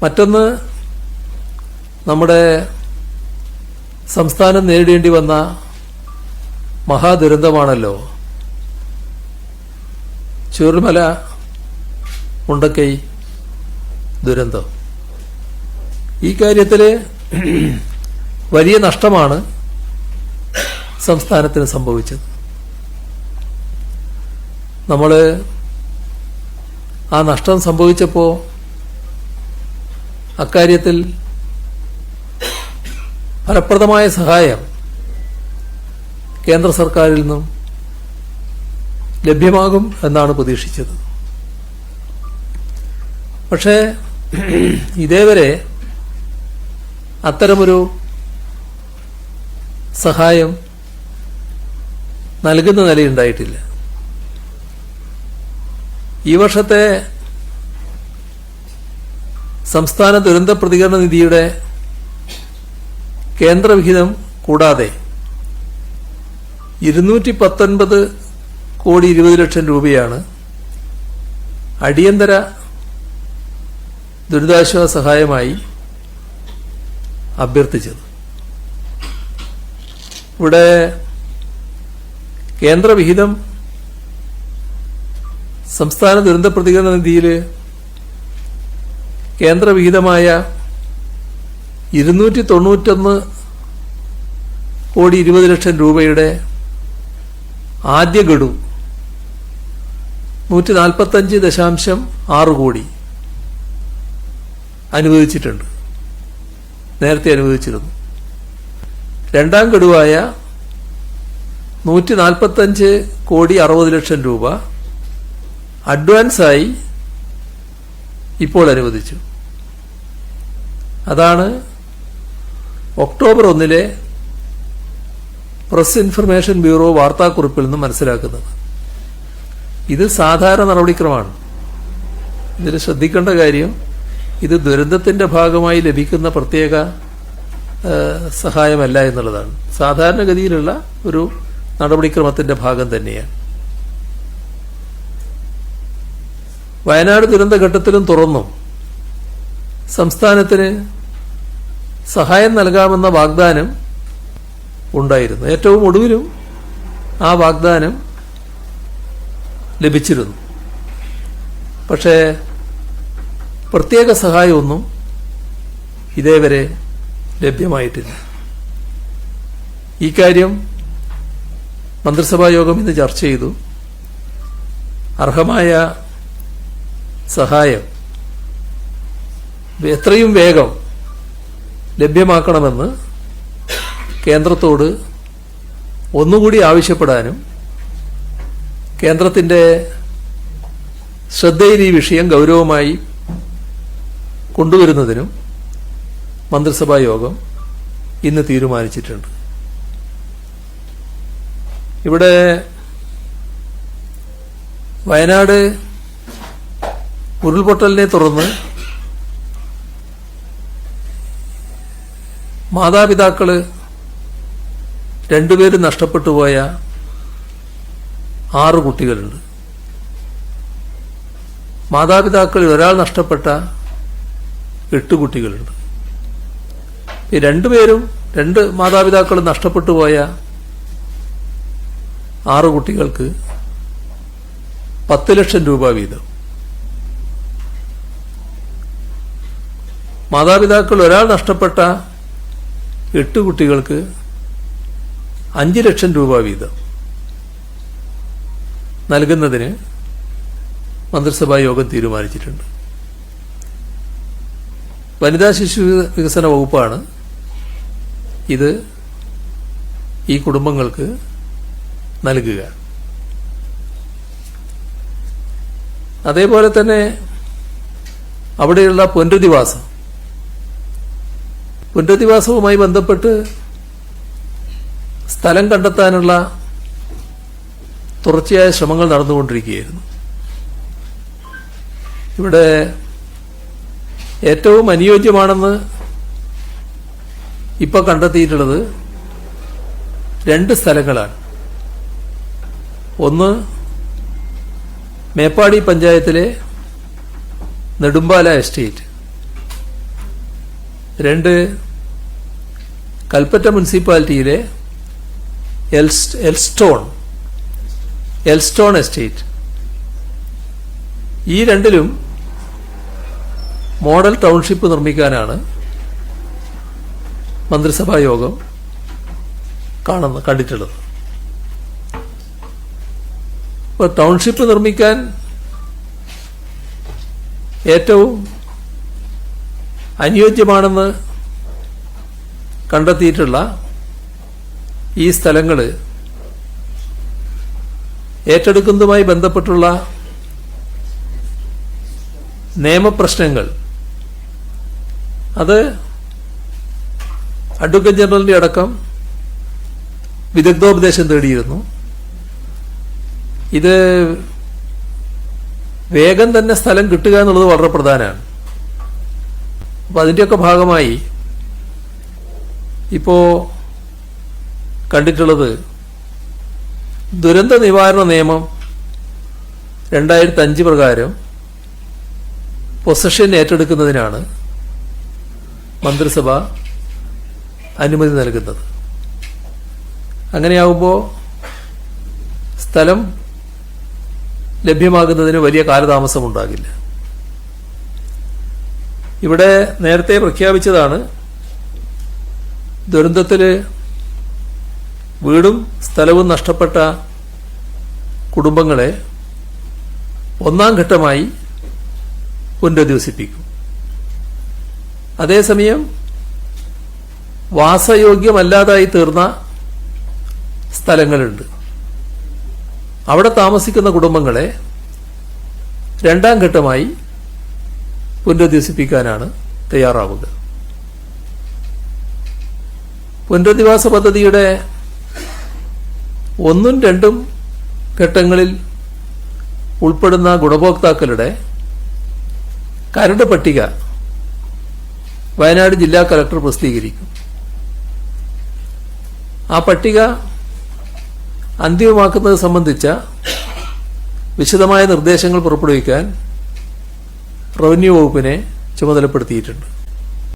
മറ്റൊന്ന്, നമ്മുടെ സംസ്ഥാനം നേരിടേണ്ടി വന്ന മഹാദുരന്തമാണല്ലോ ചൂരൽമല മുണ്ടക്കൈ ദുരന്തം. ഈ കാര്യത്തിൽ വലിയ നഷ്ടമാണ് സംസ്ഥാനത്തിന് സംഭവിച്ചത്. നമ്മൾ ആ നഷ്ടം സംഭവിച്ചപ്പോൾ അക്കാര്യത്തിൽ ഫലപ്രദമായ സഹായം കേന്ദ്ര സർക്കാരിൽ നിന്നും ലഭ്യമാകും എന്നാണ് പ്രതീക്ഷിച്ചത്. പക്ഷേ ഇതേവരെ അത്തരമൊരു സഹായം നൽകുന്ന നിലയുണ്ടായിട്ടില്ല. ഈ വർഷത്തെ സംസ്ഥാന ദുരന്ത പ്രതികരണ നിധിയുടെ കേന്ദ്രവിഹിതം കൂടാതെ 219,20,00,000 രൂപയാണ് അടിയന്തര ദുരിതാശ്വാസ സഹായമായി അഭ്യർത്ഥിച്ചത്. ഇവിടെ കേന്ദ്രവിഹിതം സംസ്ഥാന ദുരന്ത പ്രതികരണ നിധിയിൽ കേന്ദ്രവിഹിതമായ 291,20,00,000 രൂപയുടെ ആദ്യ ഗഡു 145.6 കോടി അനുവദിച്ചിട്ടുണ്ട്. നേരത്തെ അനുവദിച്ചിരുന്നു. രണ്ടാം ഗഡുവായ 145,60,00,000 രൂപ അഡ്വാൻസായി ഇപ്പോൾ അനുവദിച്ചു. അതാണ് ഒക്ടോബർ 1 പ്രസ് ഇൻഫർമേഷൻ ബ്യൂറോ വാർത്താക്കുറിപ്പിൽ നിന്ന് മനസ്സിലാക്കുന്നത്. ഇത് സാധാരണ നടപടിക്രമമാണ്. ഇതിൽ ശ്രദ്ധിക്കേണ്ട കാര്യം, ഇത് ദുരന്തത്തിന്റെ ഭാഗമായി ലഭിക്കുന്ന പ്രത്യേക സഹായമല്ല എന്നുള്ളതാണ്. സാധാരണഗതിയിലുള്ള ഒരു നടപടിക്രമത്തിന്റെ ഭാഗം തന്നെയാണ്. വയനാട് ദുരന്തഘട്ടത്തിലും തുറന്നും സംസ്ഥാനത്തിന് സഹായം നൽകാമെന്ന വാഗ്ദാനം ഉണ്ടായിരുന്നു. ഏറ്റവും ഒടുവിലും ആ വാഗ്ദാനം ലഭിച്ചിരുന്നു. പക്ഷേ പ്രത്യേക സഹായമൊന്നും ഇതേവരെ ലഭ്യമായിട്ടില്ല. ഈ കാര്യം മന്ത്രിസഭാ യോഗം ഇന്ന് ചർച്ച ചെയ്തു. അർഹമായ സഹായം എത്രയും വേഗം ലഭ്യമാക്കണമെന്ന് കേന്ദ്രത്തോട് ഒന്നുകൂടി ആവശ്യപ്പെടാനും കേന്ദ്രത്തിന്റെ ശ്രദ്ധയിൽ ഈ വിഷയം ഗൗരവമായി കൊണ്ടുവരുന്നതിനും മന്ത്രിസഭാ യോഗം ഇന്ന് തീരുമാനിച്ചിട്ടുണ്ട്. ഇവിടെ വയനാട് ഉരുൾപൊട്ടലിനെ തുടർന്ന് മാതാപിതാക്കള് 2 പേര് നഷ്ടപ്പെട്ടു പോയ 6 കുട്ടികളുണ്ട്. മാതാപിതാക്കളിൽ ഒരാൾ നഷ്ടപ്പെട്ട 8 കുട്ടികളുണ്ട്. ഈ 2 മാതാപിതാക്കൾ നഷ്ടപ്പെട്ടു പോയ 6 കുട്ടികൾക്ക് 10 ലക്ഷം രൂപ വീതം, മാതാപിതാക്കൾ ഒരാൾ നഷ്ടപ്പെട്ട 8 കുട്ടികൾക്ക് 5 ലക്ഷം രൂപ വീതം നൽകുന്നതിന് മന്ത്രിസഭാ യോഗം തീരുമാനിച്ചിട്ടുണ്ട്. വനിതാ ശിശു വികസന വകുപ്പാണ് ഇത് ഈ കുടുംബങ്ങൾക്ക് നൽകുക. അതേപോലെ തന്നെ അവിടെയുള്ള പുനരധിവാസവുമായി ബന്ധപ്പെട്ട് സ്ഥലം കണ്ടെത്താനുള്ള തുടർച്ചയായ ശ്രമങ്ങൾ നടന്നുകൊണ്ടിരിക്കുകയായിരുന്നു. ഇവിടെ ഏറ്റവും അനുയോജ്യമാണെന്ന് ഇപ്പോൾ കണ്ടെത്തിയിട്ടുള്ളത് 2 സ്ഥലങ്ങളാണ്. ഒന്ന് മേപ്പാടി പഞ്ചായത്തിലെ നെടുമ്പാല എസ്റ്റേറ്റ്, രണ്ട്, കൽപ്പറ്റ മുനിസിപ്പാലിറ്റിയിലെ എൽസ്റ്റോൺ എസ്റ്റേറ്റ്. ഈ രണ്ടിലും മോഡൽ ടൗൺഷിപ്പ് നിർമ്മിക്കാനാണ് മന്ത്രിസഭാ യോഗം കണ്ടിട്ടുള്ളത്. ഇപ്പോൾ ടൗൺഷിപ്പ് നിർമ്മിക്കാൻ ഏറ്റവും അനുയോജ്യമാണെന്ന് കണ്ടെത്തിയിട്ടുള്ള ഈ സ്ഥലങ്ങൾ ഏറ്റെടുക്കുന്നതുമായി ബന്ധപ്പെട്ടുള്ള നിയമപ്രശ്നങ്ങൾ അത് അഡ്വക്കേറ്റ് ജനറലിന്റെ അടക്കം വിദഗ്ധോപദേശം തേടിയിരുന്നു. ഇത് വേഗം തന്നെ സ്ഥലം കിട്ടുക എന്നുള്ളത് വളരെ പ്രധാനമാണ്. അപ്പം അതിൻ്റെയൊക്കെ ഭാഗമായി ഇപ്പോൾ കണ്ടിട്ടുള്ളത് ദുരന്ത നിവാരണ നിയമം 2005 പ്രകാരം പൊസഷൻ ഏറ്റെടുക്കുന്നതിനാണ് മന്ത്രിസഭ അനുമതി നൽകുന്നത്. അങ്ങനെയാകുമ്പോൾ സ്ഥലം ലഭ്യമാകുന്നതിന് വലിയ കാലതാമസമുണ്ടാകില്ല. ഇവിടെ നേരത്തെ പ്രഖ്യാപിച്ചതാണ്, ദുരന്തത്തിൽ വീടും സ്ഥലവും നഷ്ടപ്പെട്ട കുടുംബങ്ങളെ ഒന്നാം ഘട്ടമായി പുനരധിവസിപ്പിക്കും. അതേസമയം വാസയോഗ്യമല്ലാതായി തീർന്ന സ്ഥലങ്ങളുണ്ട്. അവിടെ താമസിക്കുന്ന കുടുംബങ്ങളെ രണ്ടാം ഘട്ടമായി പുനരധിവസിപ്പിക്കാനാണ് തയ്യാറാവുക. പുനരധിവാസ പദ്ധതിയുടെ 1ഉം 2ഉം ഘട്ടങ്ങളിൽ ഉൾപ്പെടുന്ന ഗുണഭോക്താക്കളുടെ കരട് പട്ടിക വയനാട് ജില്ലാ കളക്ടർ പ്രസിദ്ധീകരിക്കും. ആ പട്ടിക അന്തിമമാക്കുന്നത് സംബന്ധിച്ച വിശദമായ നിർദ്ദേശങ്ങൾ പുറപ്പെടുവിക്കാൻ റവന്യൂ വകുപ്പിനെ ചുമതലപ്പെടുത്തിയിട്ടുണ്ട്.